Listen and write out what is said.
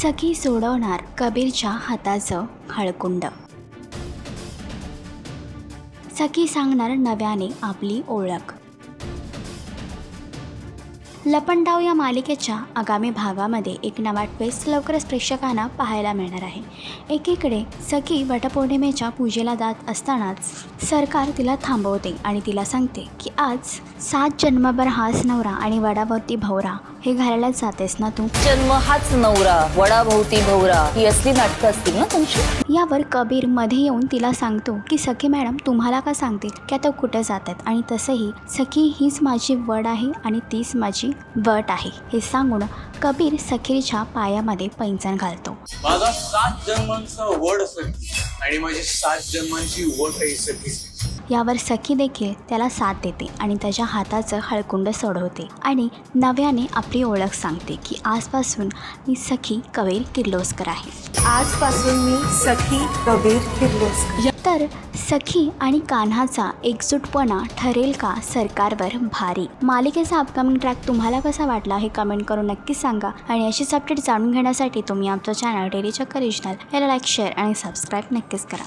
सखी सोडवणार कबीरच्या हाताचं हळकुंड. सखी सांगणार नव्याने आपली ओळख. लपंडाव या मालिकेच्या आगामी भागामध्ये एक नवा ट्विस्ट लवकरच प्रेक्षकांना पाहायला मिळणार आहे. एकीकडे सखी वटपौर्णिमेच्या पूजेला जात असतानाच सरकार तिला थांबवते आणि तिला सांगते की आज 7 जन्मभर हाच नवरा आणि वडाभोवती भवरा हे घालायला जातेस ना तू. जन्म हाच नवरा वडाभोवती भवरा ही असली नाटकं असतील ना तुमची. यावर कबीर मध्ये येऊन तिला सांगतो की सखी मॅडम तुम्हाला का सांगतील की आता कुठे जातात आणि तसंही सखी हीच माझी वड आहे आणि तीच माझी वट आहे हे सांगून कबीर सखीच्या पायामध्ये पैंजण घालतो. माझा 7 जन्मांचा वड सखी आणि माझी 7 जन्मांची वट आहे सखी. यावर सखी देखील त्याला साथ देते आणि त्याच्या हाताचं हळकुंड सोडवते आणि नव्याने आपली ओळख सांगते की आजपासून मी सखी कबीर किर्लोस्कर आहे. आजपासून मी सखी कबीर किर्लोस्कर. तर सखी आणि कान्हाचा एकजूटपणा ठरेल का सरकारवर भारी. मालिकेचा अपकमिंग ट्रॅक तुम्हाला कसा वाटला हे कमेंट करून नक्की सांगा आणि अशीच अपडेट जाणून घेण्यासाठी तुम्ही आमचं चॅनल डेली चक्कर रिजनल याला लाईक शेअर आणि सबस्क्राईब नक्कीच करा.